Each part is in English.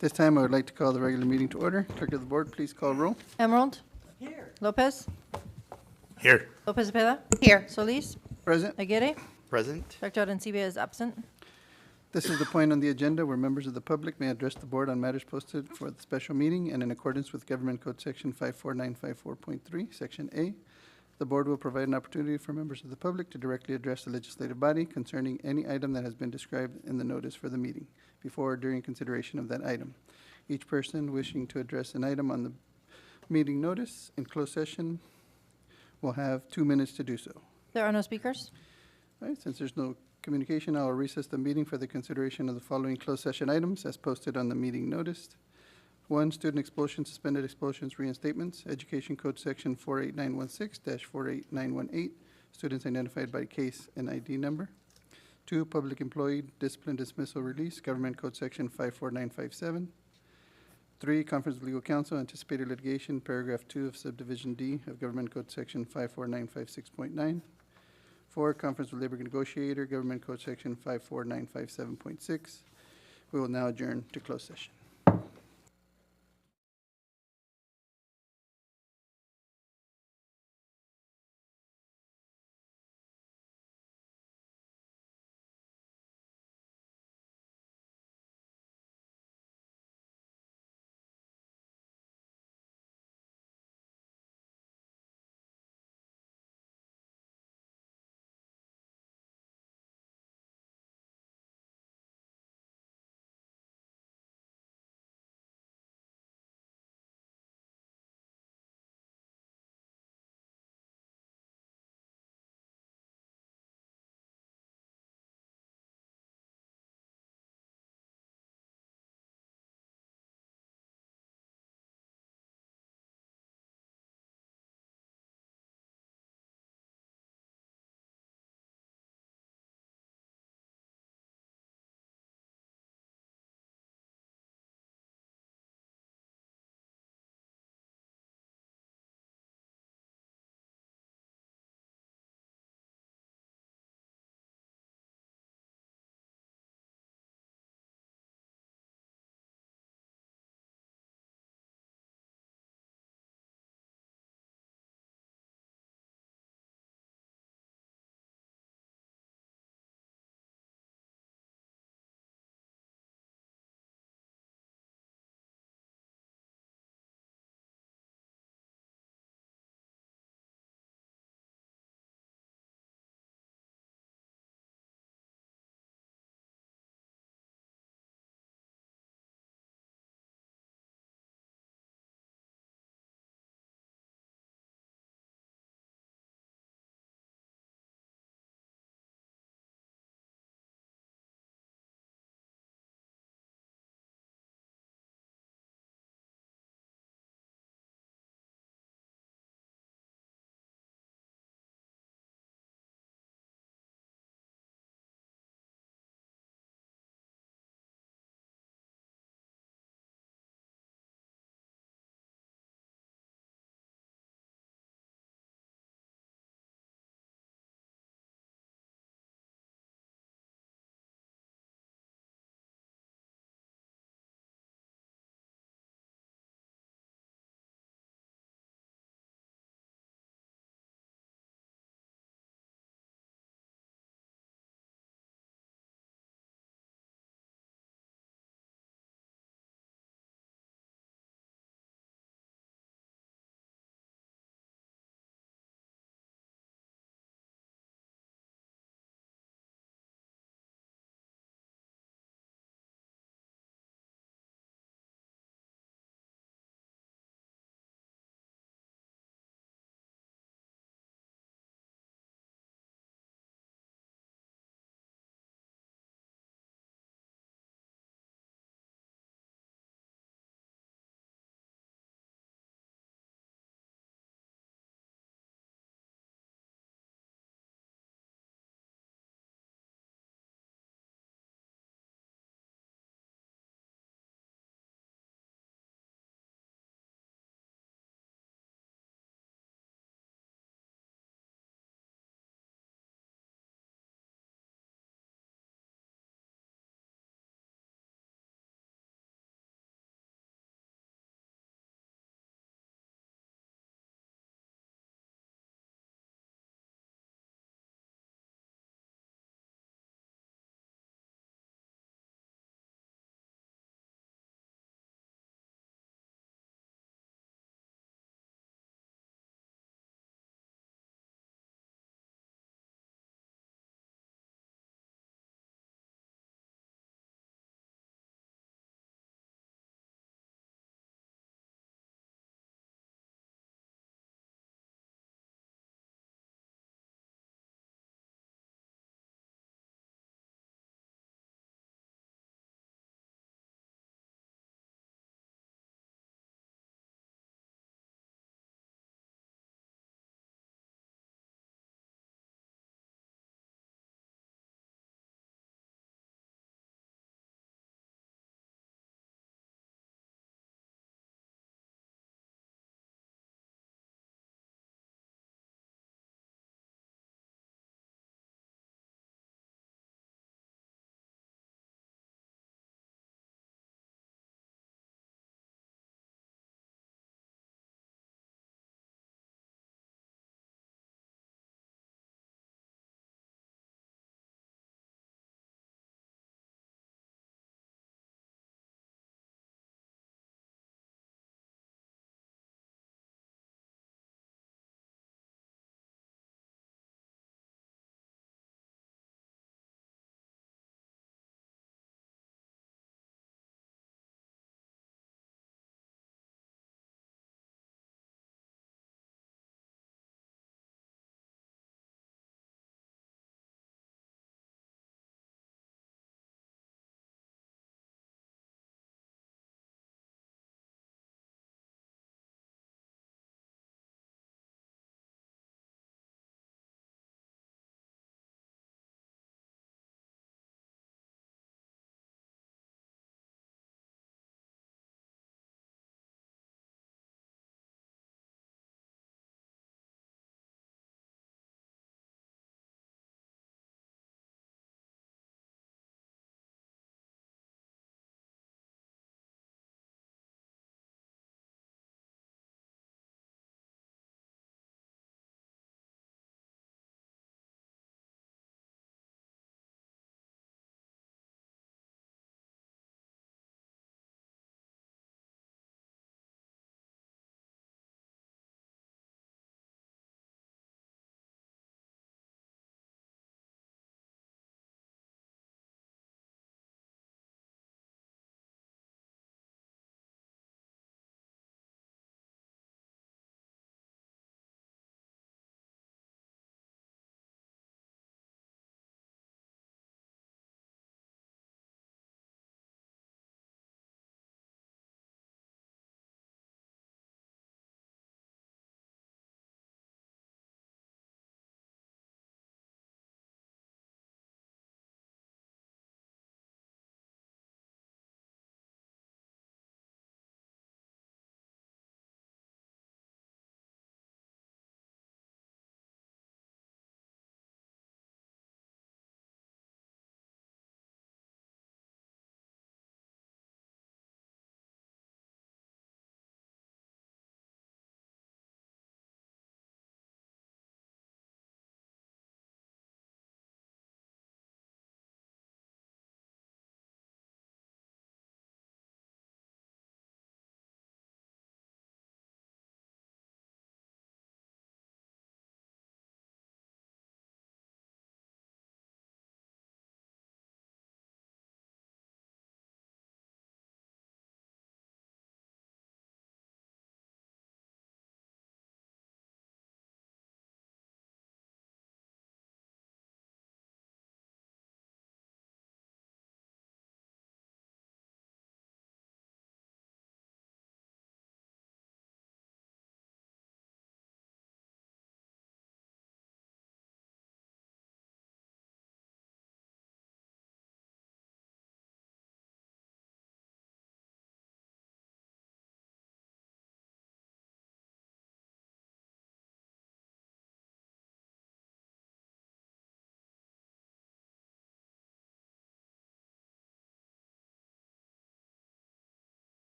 This time, I would like to call the regular meeting to order. Clerk of the board, please call roll. Emerald. Here. Lopez. Here. Lopez Cepeda. Here. Solis. Present. Aguirre. Present. Director Arencibia is absent. This is the point on the agenda where members of the public may address the board on matters posted for the special meeting and in accordance with Government Code Section 54954.3, Section A. The board will provide an opportunity for members of the public to directly address the legislative body concerning any item that has been described in the notice for the meeting, before or during consideration of that item. Each person wishing to address an item on the meeting notice in closed session will have 2 minutes to do so. There are no speakers. All right, since there's no communication, I will recess the meeting for the consideration of the following closed session items as posted on the meeting notice. 1, student expulsions, suspended expulsions, reinstatements, Education Code Section 48916-48918, students identified by case and ID number. 2, public employee discipline dismissal release, Government Code Section 54957. 3, conference with legal counsel, anticipated litigation, paragraph 2 of subdivision D of Government Code Section 54956.9. 4, conference with labor negotiator, Government Code Section 54957.6. We will now adjourn to closed session.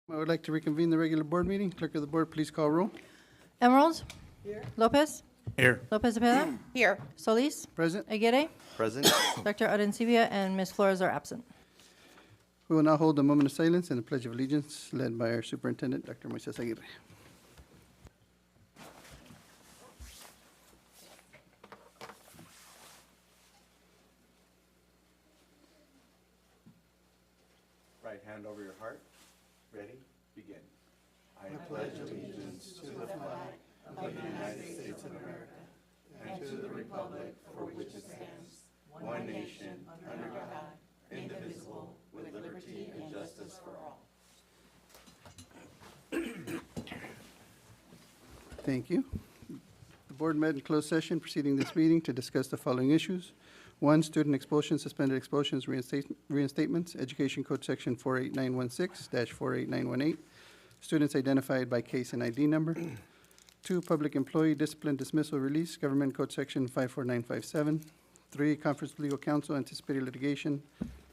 I would like to reconvene the regular board meeting. Clerk of the board, please call roll. Emerald? Here. Lopez? Here. Lopez Cepeda? Here. Solis? Present. Aguirre? Present. Dr. Arencibia and Ms. Flores are absent. We will now hold a moment of silence and a pledge of allegiance led by our superintendent, Dr. Moises Aguirre. Right hand over your heart. Ready? Begin. I pledge allegiance to the flag of the United States of America and to the republic for which it stands, one nation, under God, indivisible, with liberty and justice for all. Thank you. The board met in closed session preceding this meeting to discuss the following issues. 1, student expulsions, suspended expulsions, reinstatements, Education Code Section 48916-48918, students identified by case and ID number. 2, public employee discipline dismissal release, Government Code Section 54957. 3, conference with legal counsel, anticipated litigation,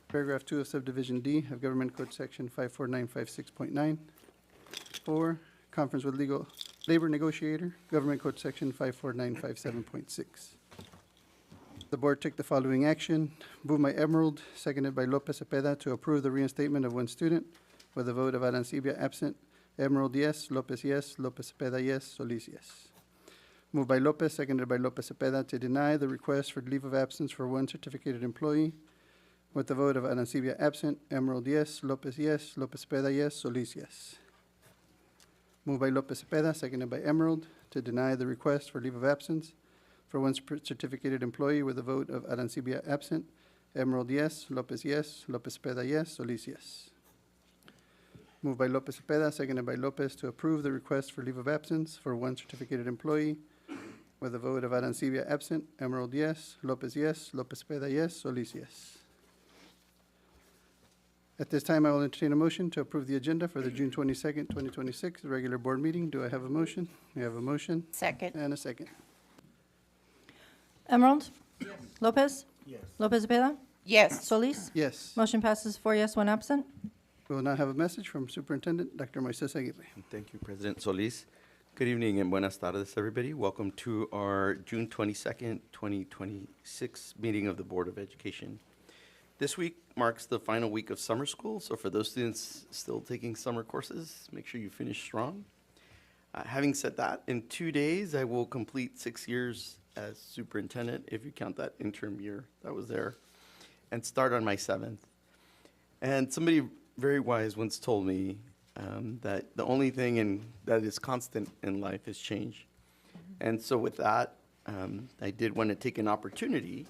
paragraph 2 of subdivision D of Government Code Section 54956.9. 4, conference with labor negotiator, Government Code Section 54957.6. The board took the following action. Moved by Emerald, seconded by Lopez Cepeda to approve the reinstatement of one student with a vote of Arencibia absent. Emerald, yes. Lopez, yes. Lopez Cepeda, yes. Solis, yes. Moved by Lopez, seconded by Lopez Cepeda to deny the request for leave of absence for one certificated employee with the vote of Arencibia absent. Emerald, yes. Lopez, yes. Lopez Cepeda, yes. Solis, yes. Moved by Lopez Cepeda, seconded by Emerald to deny the request for leave of absence for one certificated employee with a vote of Arencibia absent. Emerald, yes. Lopez, yes. Lopez Cepeda, yes. Solis, yes. Moved by Lopez Cepeda, seconded by Lopez to approve the request for leave of absence for one certificated employee with a vote of Arencibia absent. Emerald, yes. Lopez, yes. Lopez Cepeda, yes. Solis, yes. At this time, I will entertain a motion to approve the agenda for the June 22nd, 2026 regular board meeting. Do I have a motion? We have a motion Second. and a second. Emerald? Yes. Lopez? Yes. Lopez Cepeda? Yes. Solis? Yes. Motion passes 4 yes, 1 absent. We will now have a message from Superintendent Dr. Moises Aguirre. Thank you, President Solis. Good evening and buenas tardes, everybody. Welcome to our June 22nd, 2026 meeting of the Board of Education. This week marks the final week of summer school, so for those students still taking summer courses, make sure you finish strong. Having said that, in 2 days, I will complete 6 years as superintendent, if you count that interim year that was there, and start on my 7th. And somebody very wise once told me that the only thing that is constant in life is change. And so with that, I did want to take an opportunity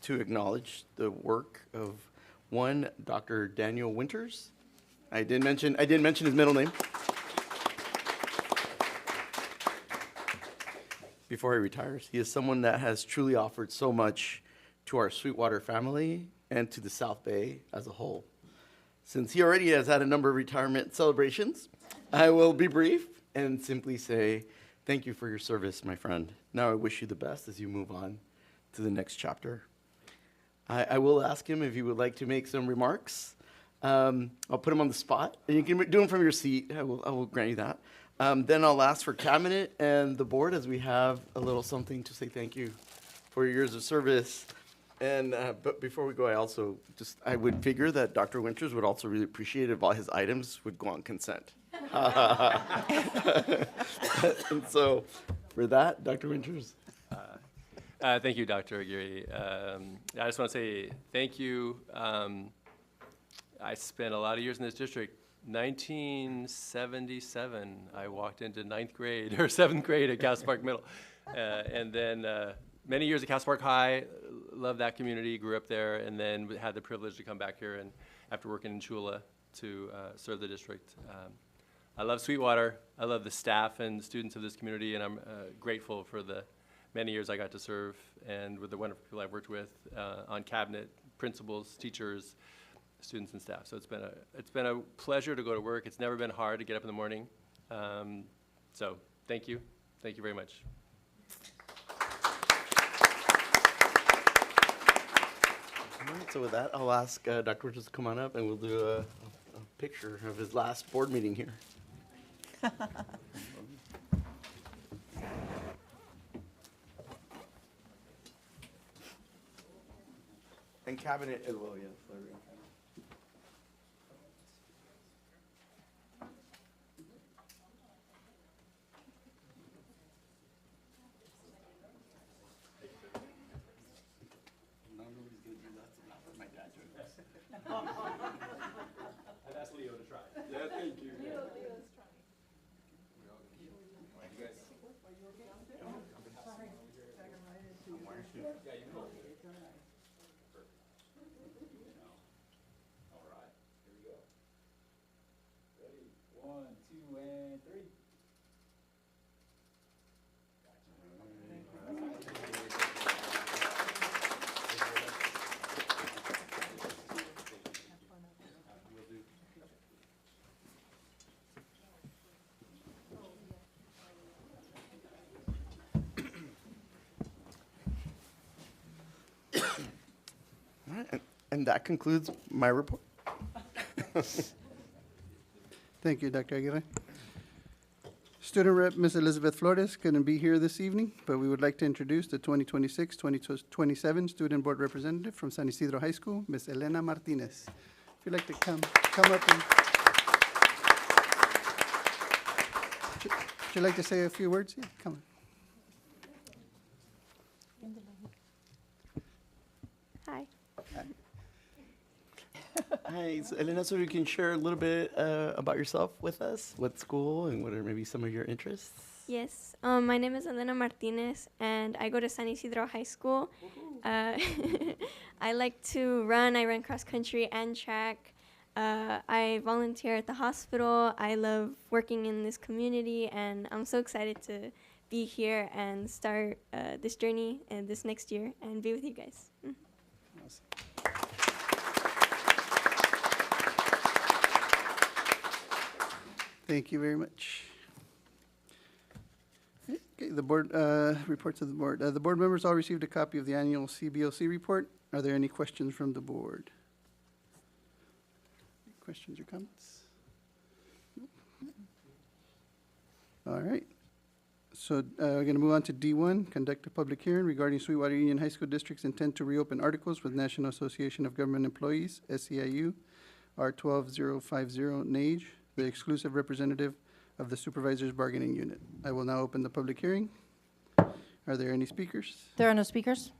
to acknowledge the work of one Dr. Daniel Winters. I did mention his middle name before he retires. He is someone that has truly offered so much to our Sweetwater family and to the South Bay as a whole. Since he already has had a number of retirement celebrations, I will be brief and simply say thank you for your service, my friend. Now I wish you the best as you move on to the next chapter. I will ask him if he would like to make some remarks. I'll put him on the spot. And you can do them from your seat. I will grant you that. Then I'll ask for cabinet and the board as we have a little something to say thank you for your years of service. And but before we go, I would figure that Dr. Winters would also really appreciate if all his items would go on consent. And so for that, Dr. Winters. Thank you, Dr. Aguirre. I just want to say thank you. I spent a lot of years in this district. 1977, I walked into 9th grade or 7th grade at Castle Park Middle. And then many years at Castle Park High, loved that community, grew up there, and then had the privilege to come back here and after working in Chula to serve the district. I love Sweetwater. I love the staff and students of this community, and I'm grateful for the many years I got to serve and with the wonderful people I've worked with on cabinet, principals, teachers, students, and staff. So it's been a pleasure to go to work. It's never been hard to get up in the morning. So thank you. Thank you very much. All right, so with that, I'll ask Dr. Winters to come on up, and we'll do a a picture of his last board meeting here. And cabinet as well, yes. There we go. I'd ask Leo to try. Yeah, thank you. All right, here we go. Ready? 1, 2, and 3. All right, and that concludes my report. Thank you, Dr. Aguirre. Student Rep. Ms. Elizabeth Flores couldn't be here this evening, but we would like to introduce the 2026-2027 Student Board Representative from San Isidro High School, Ms. Elena Martinez. If you'd like to come up and... Would you like to say a few words? Yeah, come on. Hi. Hi, so Elena, so you can share a little bit about yourself with us, what school, and what are maybe some of your interests? Yes. My name is Elena Martinez, and I go to San Isidro High School. I like to run. I run cross country and track. I volunteer at the hospital. I love working in this community, and I'm so excited to be here and start this journey this next year and be with you guys. Thank you very much. Okay, the board, reports of the board. The board members all received a copy of the annual CBOC report. Are there any questions from the board? Questions or comments? All right. So we're going to move on to D1, conduct a public hearing regarding Sweetwater Union High School District's intent to reopen articles with National Association of Government Employees, SEIU, R12050 NAGE, the exclusive representative of the Supervisors Bargaining Unit. I will now open the public hearing. Are there any speakers? There are no speakers.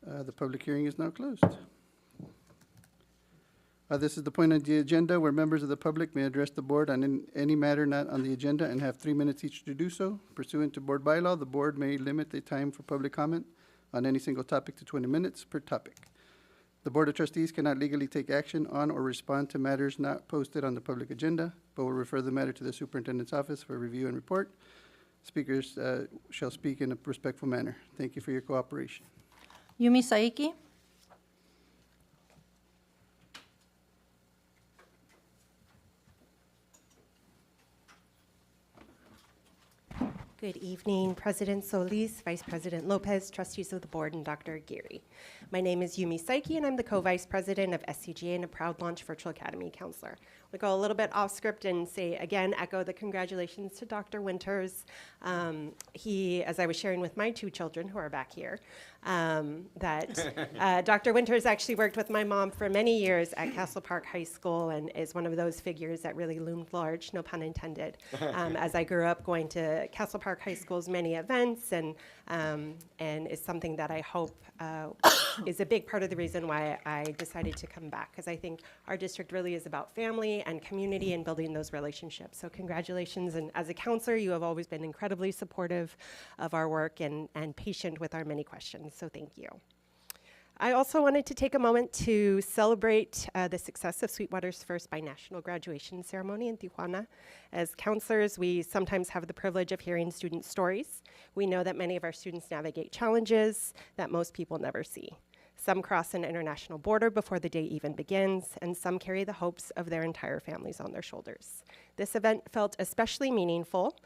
The public hearing is now closed. This is the point on the agenda where members of the public may address the board on any matter not on the agenda and have 3 minutes each to do so. Pursuant to board bylaw, the board may limit the time for public comment on any single topic to 20 minutes per topic. The Board of Trustees cannot legally take action on or respond to matters not posted on the public agenda, but will refer the matter to the superintendent's office for review and report. Speakers shall speak in a respectful manner. Thank you for your cooperation. Yumi Saiki. Good evening, President Solis, Vice President Lopez, trustees of the board, and Dr. Aguirre. My name is Yumi Saiki, and I'm the co-vice president of SCGA and a proud launch virtual academy counselor. We'll go a little bit off script and say, again, echo the congratulations to Dr. Winters. He, as I was sharing with my 2 children who are back here, that Dr. Winters actually worked with my mom for many years at Castle Park High School and is one of those figures that really loomed large, no pun intended, as I grew up going to Castle Park High School's many events and is something that I hope is a big part of the reason why I decided to come back, because I think our district really is about family and community and building those relationships. So congratulations, and as a counselor, you have always been incredibly supportive of our work and patient with our many questions, so thank you. I also wanted to take a moment to celebrate the success of Sweetwater's first binational graduation ceremony in Tijuana. As counselors, we sometimes have the privilege of hearing student stories. We know that many of our students navigate challenges that most people never see. Some cross an international border before the day even begins, and some carry the hopes of their entire families on their shoulders. This event felt especially meaningful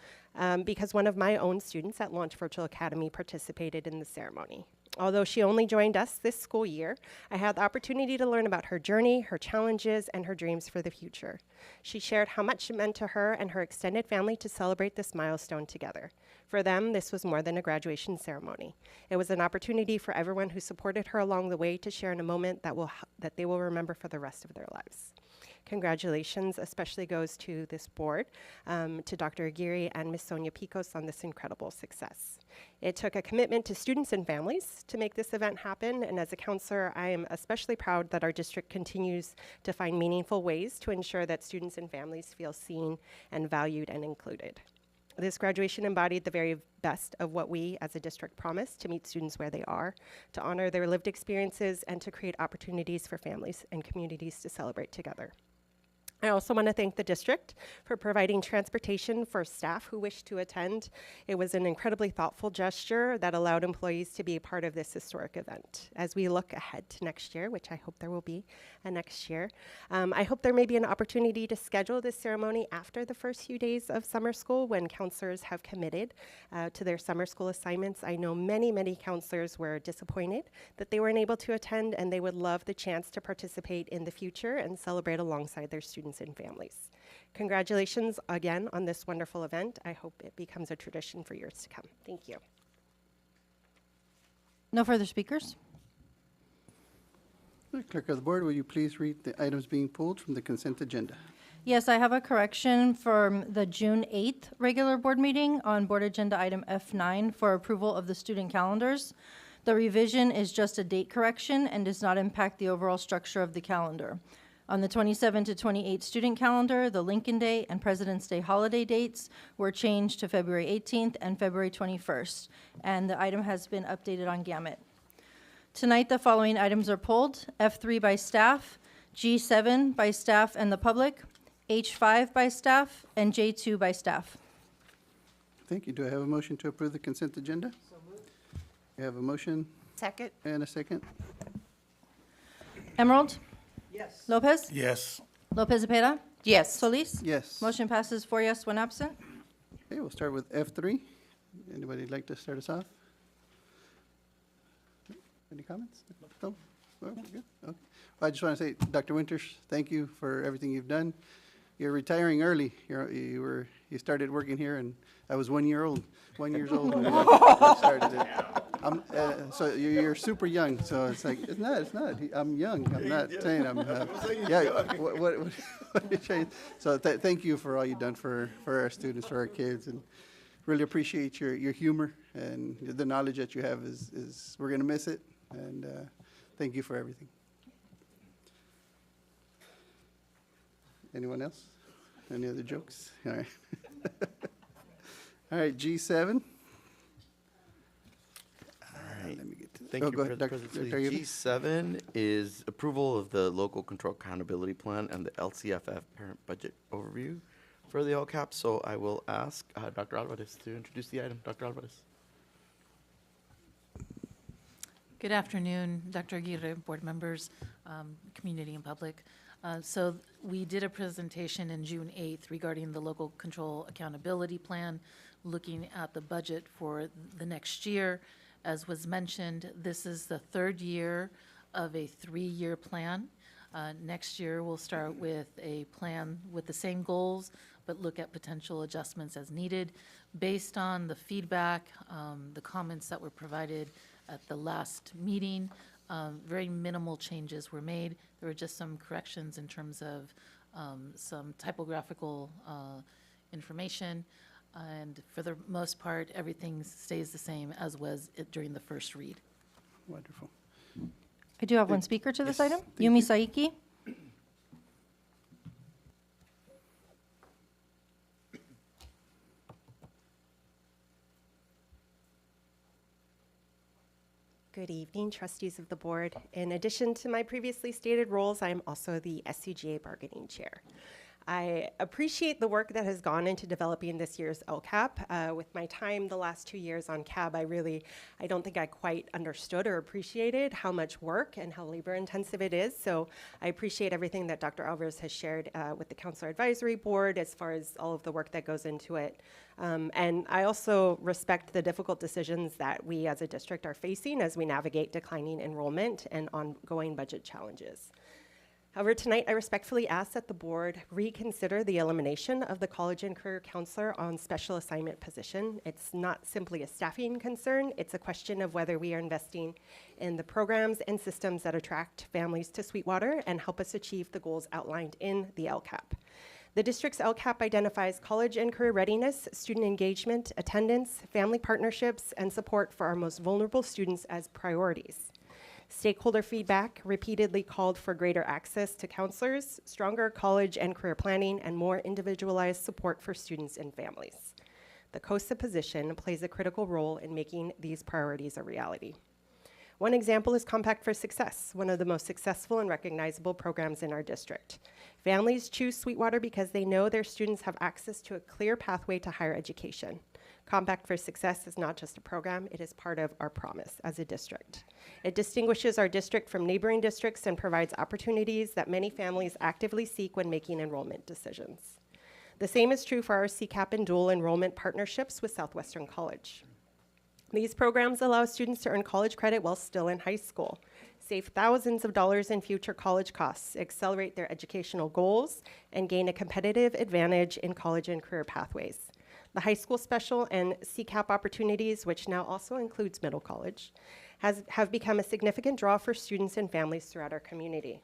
because one of my own students at Launch Virtual Academy participated in the ceremony. Although she only joined us this school year, I had the opportunity to learn about her journey, her challenges, and her dreams for the future. She shared how much it meant to her and her extended family to celebrate this milestone together. For them, this was more than a graduation ceremony. It was an opportunity for everyone who supported her along the way to share in a moment that they will remember for the rest of their lives. Congratulations especially goes to this board, to Dr. Aguirre and Ms. Sonia Picos on this incredible success. It took a commitment to students and families to make this event happen, and as a counselor, I am especially proud that our district continues to find meaningful ways to ensure that students and families feel seen and valued and included. This graduation embodied the very best of what we as a district promise: to meet students where they are, to honor their lived experiences, and to create opportunities for families and communities to celebrate together. I also want to thank the district for providing transportation for staff who wished to attend. It was an incredibly thoughtful gesture that allowed employees to be a part of this historic event. As we look ahead to next year, which I hope there will be a next year, I hope there may be an opportunity to schedule this ceremony after the first few days of summer school when counselors have committed to their summer school assignments. I know many counselors were disappointed that they weren't able to attend, and they would love the chance to participate in the future and celebrate alongside their students and families. Congratulations again on this wonderful event. I hope it becomes a tradition for years to come. Thank you. No further speakers? Clerk of the board, will you please read the items being pulled from the consent agenda? Yes, I have a correction from the June 8th regular board meeting on board agenda item F9 for approval of the student calendars. The revision is just a date correction and does not impact the overall structure of the calendar. On the 27 to 28 student calendar, the Lincoln Day and President's Day holiday dates were changed to February 18th and February 21st, and the item has been updated on Gamut. Tonight, the following items are pulled: F3 by staff, G7 by staff and the public, H5 by staff, and J2 by staff. Thank you. Do I have a motion to approve the consent agenda? So moved. You have a motion Second. and a second? Emerald? Yes. Lopez? Yes. Lopez Zepeda? Yes. Solis? Yes. Motion passes 4 yes, 1 absent. Okay, we'll start with F3. Anybody like to start us off? Any comments? No? Well, we're good? Okay. Well, I just want to say, Dr. Winters, thank you for everything you've done. You're retiring early. You started working here, and I was 1 year old. 1 year old when I started it. So you're super young. So it's like it's not. I'm young. I'm not saying I'm. Yeah. What you saying? So thank you for all you've done for our students, for our kids, and really appreciate your humor and the knowledge that you have. Is we're gonna miss it, and thank you for everything. Anyone else? Any other jokes? All right. All right, G7. right. Let me get to Thank you, go ahead, President Dr. Solis. Uribe. G7 is approval of the Local Control Accountability Plan and the LCFF Parent Budget Overview for the LCAP. So I will ask Dr. Alvarez to introduce the item. Dr. Alvarez. Good afternoon, Dr. Aguirre, board members, community and public. So we did a presentation in June 8th regarding the Local Control Accountability Plan, looking at the budget for the next year. As was mentioned, this is the third year of a 3-year plan. Next year, we'll start with a plan with the same goals, but look at potential adjustments as needed. Based on the feedback, the comments that were provided at the last meeting, very minimal changes were made. There were just some corrections in terms of some typographical information. And for the most part, everything stays the same as was during the first read. Wonderful. I do have one speaker to this Yes, item. thank Yumi you. Saiki. Good evening, trustees of the board. In addition to my previously stated roles, I am also the SUGA bargaining chair. I appreciate the work that has gone into developing this year's LCAP. With my time the last 2 years on CAB, I don't think I quite understood or appreciated how much work and how labor intensive it is. So I appreciate everything that Dr. Alvarez has shared with the Counselor Advisory Board as far as all of the work that goes into it. And I also respect the difficult decisions that we as a district are facing as we navigate declining enrollment and ongoing budget challenges. However, tonight I respectfully ask that the board reconsider the elimination of the college and career counselor on special assignment position. It's not simply a staffing concern, it's a question of whether we are investing in the programs and systems that attract families to Sweetwater and help us achieve the goals outlined in the LCAP. The district's LCAP identifies college and career readiness, student engagement, attendance, family partnerships, and support for our most vulnerable students as priorities. Stakeholder feedback repeatedly called for greater access to counselors, stronger college and career planning, and more individualized support for students and families. The COSA position plays a critical role in making these priorities a reality. One example is Compact for Success, one of the most successful and recognizable programs in our district. Families choose Sweetwater because they know their students have access to a clear pathway to higher education. Compact for Success is not just a program, it is part of our promise as a district. It distinguishes our district from neighboring districts and provides opportunities that many families actively seek when making enrollment decisions. The same is true for our CCAP and dual enrollment partnerships with Southwestern College. These programs allow students to earn college credit while still in high school, save thousands of dollars in future college costs, accelerate their educational goals, and gain a competitive advantage in college and career pathways. The high school special and CCAP opportunities, which now also includes middle college, have become a significant draw for students and families throughout our community.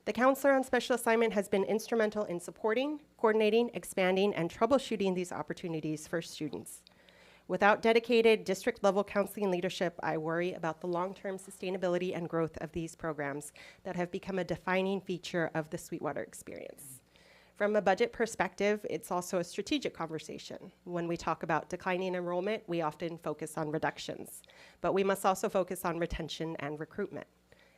The counselor on special assignment has been instrumental in supporting, coordinating, expanding, and troubleshooting these opportunities for students. Without dedicated district-level counseling leadership, I worry about the long-term sustainability and growth of these programs that have become a defining feature of the Sweetwater experience. From a budget perspective, it's also a strategic conversation. When we talk about declining enrollment, we often focus on reductions, but we must also focus on retention and recruitment.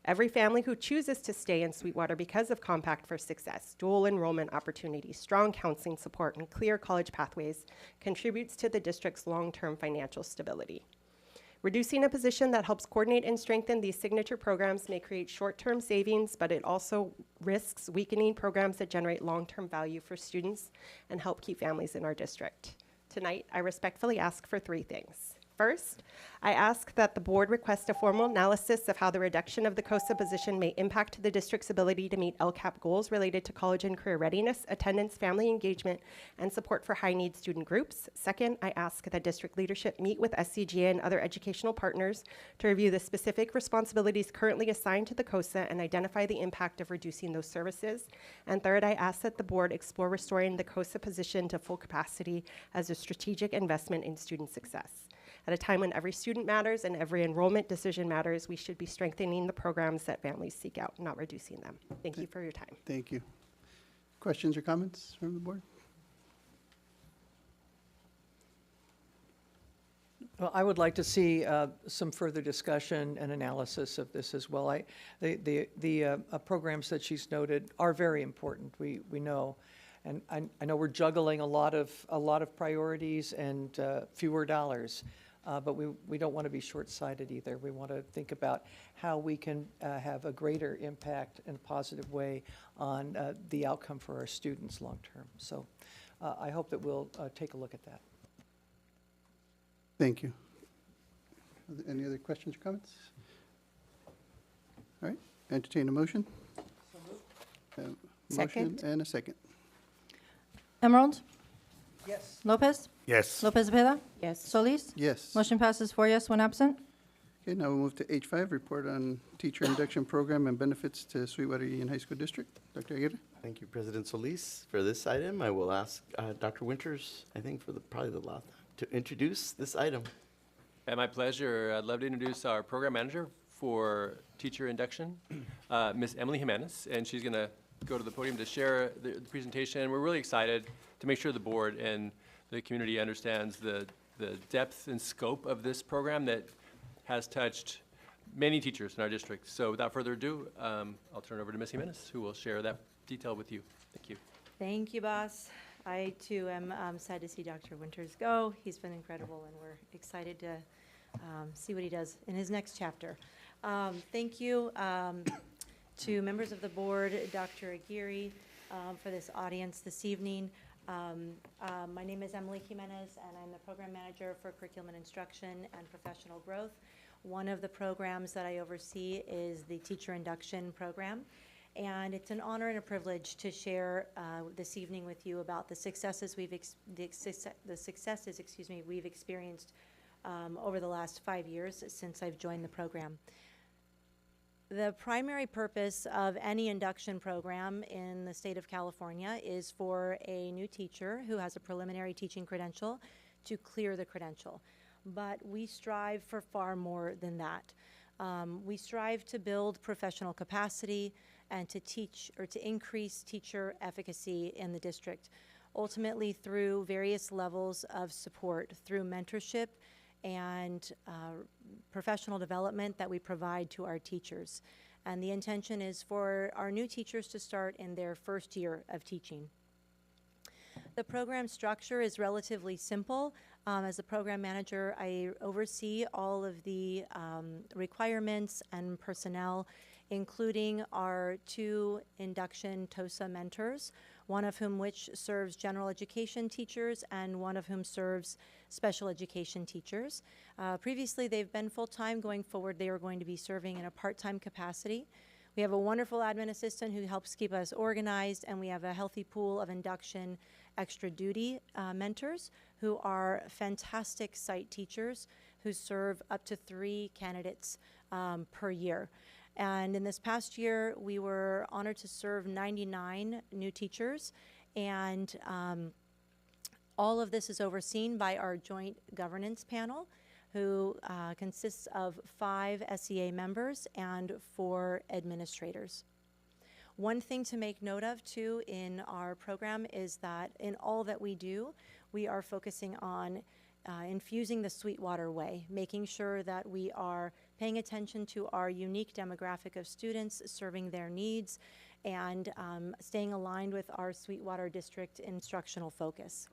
Every family who chooses to stay in Sweetwater because of Compact for Success, dual enrollment opportunities, strong counseling support, and clear college pathways contributes to the district's long-term financial stability. Reducing a position that helps coordinate and strengthen these signature programs may create short-term savings, but it also risks weakening programs that generate long-term value for students and help keep families in our district. Tonight, I respectfully ask for 3 things. First, I ask that the board request a formal analysis of how the reduction of the COSA position may impact the district's ability to meet LCAP goals related to college and career readiness, attendance, family engagement, and support for high-need student groups. Second, I ask that district leadership meet with SCGA and other educational partners to review the specific responsibilities currently assigned to the COSA and identify the impact of reducing those services. And third, I ask that the board explore restoring the COSA position to full capacity as a strategic investment in student success. At a time when every student matters and every enrollment decision matters, we should be strengthening the programs that families seek out, not reducing them. Thank you for your time. Thank you. Questions or comments from the board? Well, I would like to see some further discussion and analysis of this as well. The programs that she's noted are very important. We know, and I know we're juggling a lot of priorities and fewer dollars. But we don't want to be short-sighted either. We want to think about how we can have a greater impact in a positive way on the outcome for our students long-term. So I hope that we'll take a look at that. Thank you. Are there any other questions or comments? All right, entertain a motion. Motion Second. and a second. Emerald? Yes. Lopez? Yes. Lopez Cepeda? Yes. Solis? Yes. Motion passes 4 yes, 1 absent. Okay, now we'll move to H5, report on teacher induction program and benefits to Sweetwater Union High School District. Dr. Aguirre? Thank you, President Solis. For this item, I will ask Dr. Winters, I think for probably the last time, to introduce this item. And my pleasure. I'd love to introduce our program manager for teacher induction, Miss Emily Jimenez, and she's going to go to the podium to share the presentation. We're really excited to make sure the board and the community understands the depth and scope of this program that has touched many teachers in our district. So without further ado, I'll turn it over to Ms. Jimenez, who will share that detail with you. Thank you. Thank you, boss. I too am sad to see Dr. Winters go. He's been incredible, and we're excited to see what he does in his next chapter. Thank you to members of the board, Dr. Aguirre, for this audience this evening. My name is Emily Jimenez, and I'm the program manager for curriculum and instruction and professional growth. One of the programs that I oversee is the teacher induction program. And it's an honor and a privilege to share this evening with you about the successes we've experienced over the last 5 years since I've joined the program. The primary purpose of any induction program in the state of California is for a new teacher who has a preliminary teaching credential to clear the credential. But we strive for far more than that. We strive to build professional capacity and to teach or to increase teacher efficacy in the district, ultimately through various levels of support, through mentorship and professional development that we provide to our teachers. And the intention is for our new teachers to start in their first year of teaching. The program structure is relatively simple. As a program manager, I oversee all of the requirements and personnel, including our 2 induction TOSA mentors, one of whom which serves general education teachers and one of whom serves special education teachers. Previously, they've been full-time. Going forward, they are going to be serving in a part-time capacity. We have a wonderful admin assistant who helps keep us organized, and we have a healthy pool of induction extra duty mentors who are fantastic site teachers who serve up to 3 candidates per year. And in this past year, we were honored to serve 99 new teachers, and all of this is overseen by our joint governance panel, who consists of 5 SEA members and 4 administrators. One thing to make note of, too, in our program is that in all that we do, we are focusing on infusing the Sweetwater way, making sure that we are paying attention to our unique demographic of students, serving their needs, and staying aligned with our Sweetwater district instructional focus.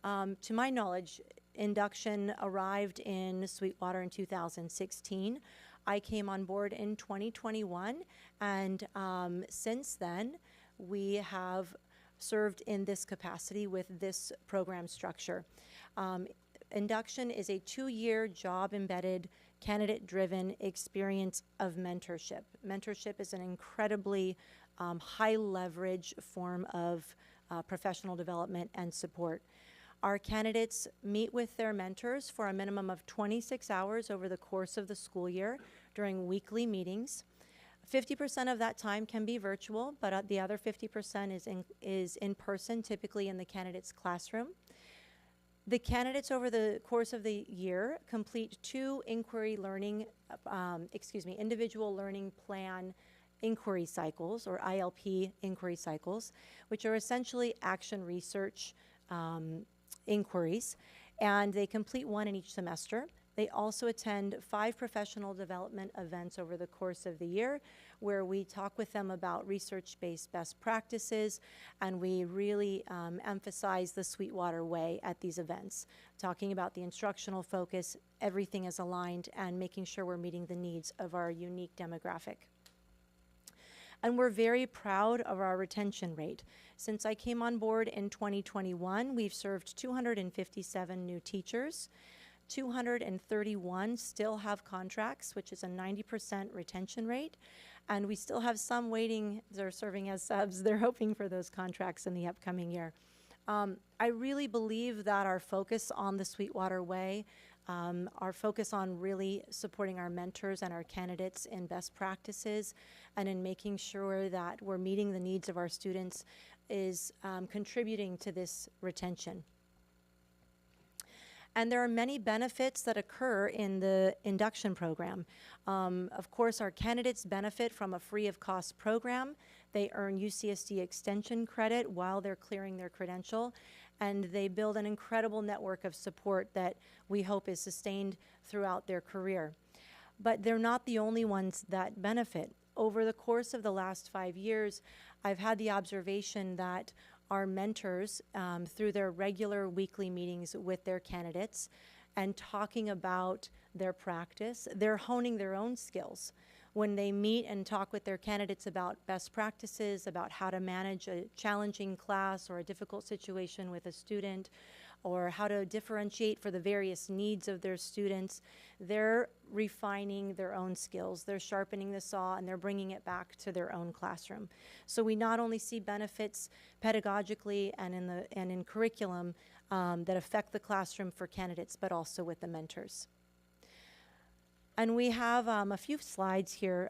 To my knowledge, induction arrived in Sweetwater in 2016. I came on board in 2021, and since then, we have served in this capacity with this program structure. Induction is a 2-year job-embedded, candidate-driven experience of mentorship. Mentorship is an incredibly high-leverage form of professional development and support. Our candidates meet with their mentors for a minimum of 26 hours over the course of the school year during weekly meetings. 50% of that time can be virtual, but the other 50% is in person, typically in the candidate's classroom. The candidates over the course of the year complete 2 individual learning plan inquiry cycles, or ILP inquiry cycles, which are essentially action research inquiries, and they complete 1 in each semester. They also attend 5 professional development events over the course of the year, where we talk with them about research-based best practices, and we really emphasize the Sweetwater way at these events, talking about the instructional focus, everything is aligned, and making sure we're meeting the needs of our unique demographic. And we're very proud of our retention rate. Since I came on board in 2021, we've served 257 new teachers. 231 still have contracts, which is a 90% retention rate. And we still have some waiting, they're serving as subs. They're hoping for those contracts in the upcoming year. I really believe that our focus on the Sweetwater way, our focus on really supporting our mentors and our candidates in best practices and in making sure that we're meeting the needs of our students is contributing to this retention. And there are many benefits that occur in the induction program. Of course, our candidates benefit from a free of cost program. They earn UCSD extension credit while they're clearing their credential, and they build an incredible network of support that we hope is sustained throughout their career. But they're not the only ones that benefit. over the course of the last 5 years, I've had the observation that our mentors, through their regular weekly meetings with their candidates and talking about their practice, they're honing their own skills. When they meet and talk with their candidates about best practices, about how to manage a challenging class or a difficult situation with a student, or how to differentiate for the various needs of their students, they're refining their own skills. They're sharpening the saw and they're bringing it back to their own classroom. So we not only see benefits pedagogically and in curriculum that affect the classroom for candidates, but also with the mentors. And we have a few slides here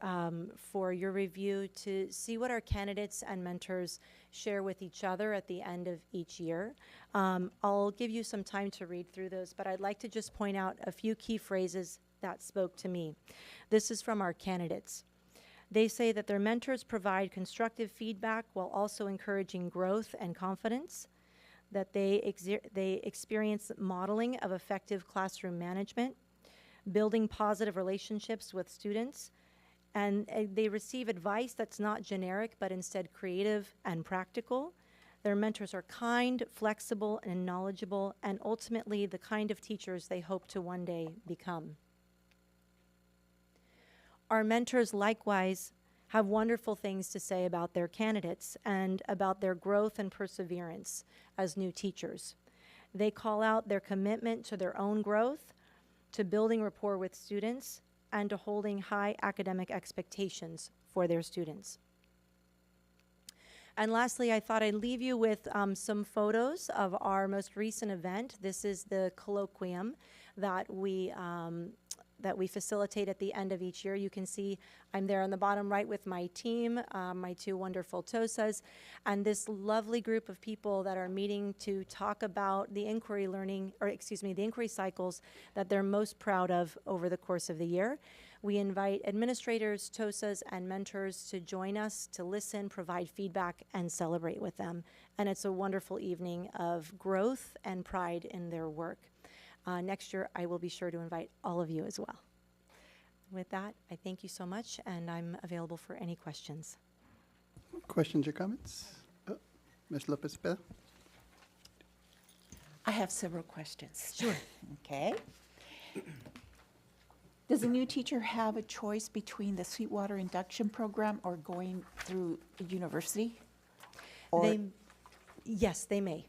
for your review to see what our candidates and mentors share with each other at the end of each year. I'll give you some time to read through those, but I'd like to just point out a few key phrases that spoke to me. This is from our candidates. They say that their mentors provide constructive feedback while also encouraging growth and confidence, that they experience modeling of effective classroom management, building positive relationships with students, and they receive advice that's not generic, but instead creative and practical. Their mentors are kind, flexible, and knowledgeable, and ultimately the kind of teachers they hope to one day become. Our mentors likewise have wonderful things to say about their candidates and about their growth and perseverance as new teachers. They call out their commitment to their own growth, to building rapport with students, and to holding high academic expectations for their students. And lastly, I thought I'd leave you with some photos of our most recent event. This is the colloquium that we facilitate at the end of each year. You can see I'm there on the bottom right with my team, my two wonderful TOSAs, and this lovely group of people that are meeting to talk about the inquiry cycles that they're most proud of over the course of the year. We invite administrators, TOSAs, and mentors to join us to listen, provide feedback, and celebrate with them. And it's a wonderful evening of growth and pride in their work. Next year, I will be sure to invite all of you as well. With that, I thank you so much, and I'm available for any questions. Questions or comments? Ms. Lopez-Peda? I have several questions. Sure. Okay. Does a new teacher have a choice between the Sweetwater induction program or going through a university? Or Yes, they may.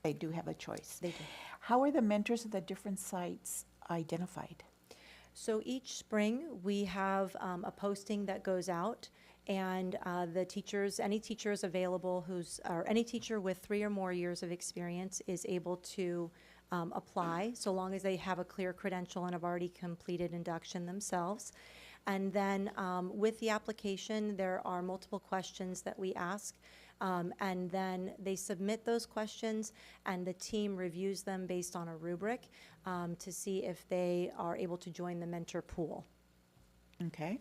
they do have a choice? They do. How are the mentors of the different sites identified? So each spring, we have a posting that goes out, and the teachers, any teachers available or any teacher with 3 or more years of experience is able to apply, so long as they have a clear credential and have already completed induction themselves. And then with the application, there are multiple questions that we ask. And then they submit those questions, and the team reviews them based on a rubric to see if they are able to join the mentor pool. Okay.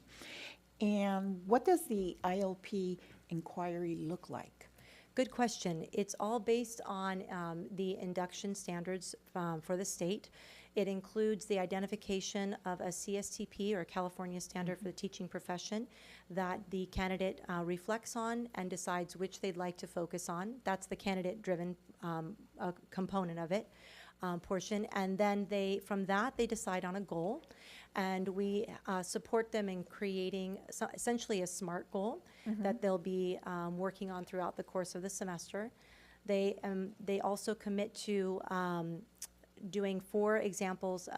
And what does the ILP inquiry look like? Good question. It's all based on the induction standards for the state. It includes the identification of a CSTP, or California Standard for the Teaching Profession, that the candidate reflects on and decides which they'd like to focus on. That's the candidate-driven component of it, portion. And then from that, they decide on a goal. And we support them in creating essentially a SMART goal that they'll be working on throughout the course of the semester. They also commit to doing 4 examples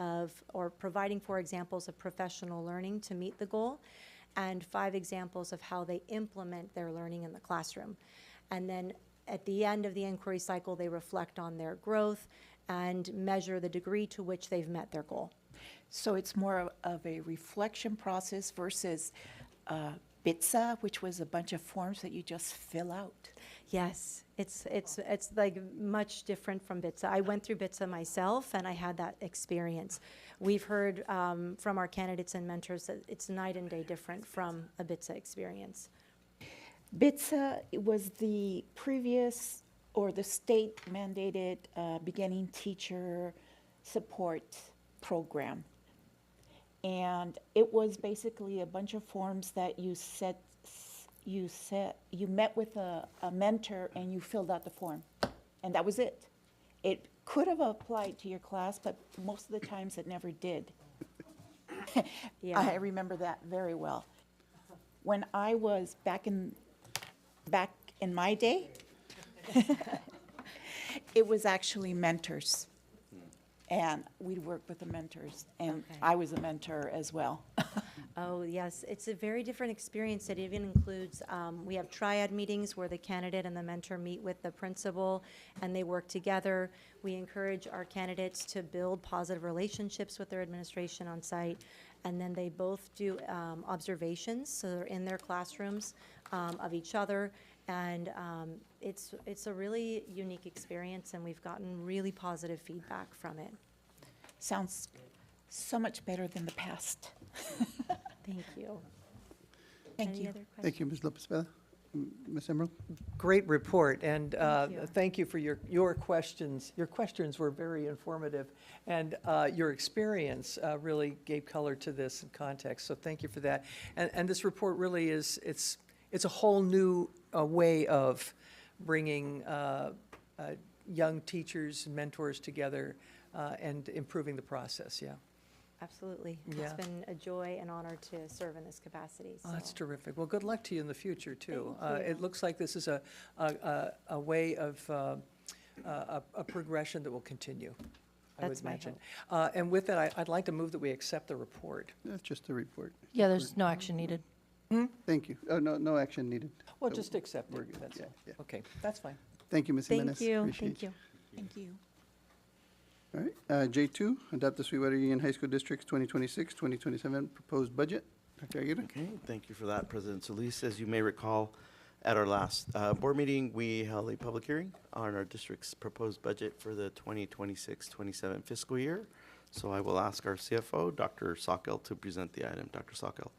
or providing 4 examples of professional learning to meet the goal, and 5 examples of how they implement their learning in the classroom. And then at the end of the inquiry cycle, they reflect on their growth and measure the degree to which they've met their goal. So it's more of a reflection process versus BITSA, which was a bunch of forms that you just fill out. Yes, it's like much different from BITSA. I went through BITSA myself, and I had that experience. We've heard from our candidates and mentors that it's night and day different from a BITSA experience. BITSA was the previous or the state mandated beginning teacher support program. And it was basically a bunch of forms that you met with a mentor and you filled out the form. And that was it. It could have applied to your class, but most of the times it never did. Yeah. I remember that very well. When I was back in my day, it was actually mentors. And we'd work with the mentors, and Okay. I was a mentor as well. Oh, yes, it's a very different experience. It even includes, we have triad meetings where the candidate and the mentor meet with the principal, and they work together. We encourage our candidates to build positive relationships with their administration on site, and then they both do observations, so they're in their classrooms of each other, and it's a really unique experience, and we've gotten really positive feedback from it. Sounds so much better than the past. Thank you. Thank Any you. other questions? Thank you, Ms. Lopez Veda. Ms. Emerald? Great report, and you. thank you for your questions. Your questions were very informative, and your experience really gave color to this and context, so thank you for that. And this report really is, it's a whole new way of bringing young teachers and mentors together and improving the process, yeah. Absolutely. Yeah. It's been a joy and honor to serve in this capacity. Oh, that's so. terrific. Well, good luck to you in the future, too. Thank It you. looks like this is a way of, a progression that will continue, I would That's my imagine. And with that, I'd like to move that we accept the report. That's just a report. Yeah, there's no action needed. Thank you. Oh, no action needed. Well, So just accept we're it, good. that's Yeah, all. yeah. Okay, that's fine. Thank you, Ms. Jimenez. Thank you, Appreciate thank you. Thank you. All right, J2, adopt the Sweetwater Union High School District's 2026-2027 proposed budget. Dr. Aguirre? Okay, thank you for that, President Solis. As you may recall, at our last board meeting, we held a public hearing on our district's proposed budget for the 2026-27 fiscal year. So I will ask our CFO, Dr. Sockel, to present the item. Dr. Sockel.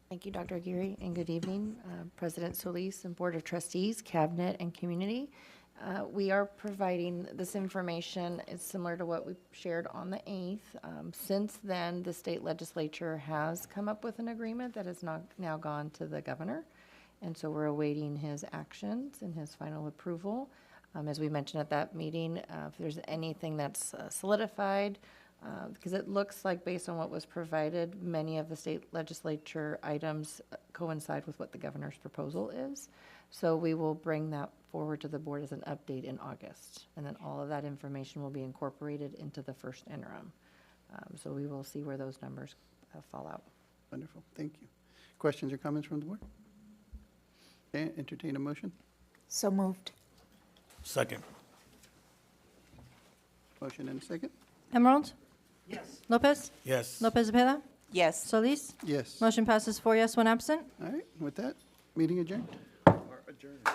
Thank you, Dr. Aguirre, and good evening, President Solis and Board of Trustees, Cabinet, and community. We are providing this information. It's similar to what we shared on the 8th. Since then, the state legislature has come up with an agreement that has now gone to the governor, and so we're awaiting his actions and his final approval. As we mentioned at that meeting, if there's anything that's solidified, because it looks like based on what was provided, many of the state legislature items coincide with what the governor's proposal is. So we will bring that forward to the board as an update in August. And then all of that information will be incorporated into the first interim. So we will see where those numbers fall out. Wonderful, thank you. Questions or comments from the board? Okay, entertain a motion. So moved. Second. Motion and a second? Emerald? Yes. Lopez? Yes. Lopez Cepeda? Yes. Solis? Yes. Motion passes 4 yes, 1 absent. All right, with that, meeting adjourned. Adjourned.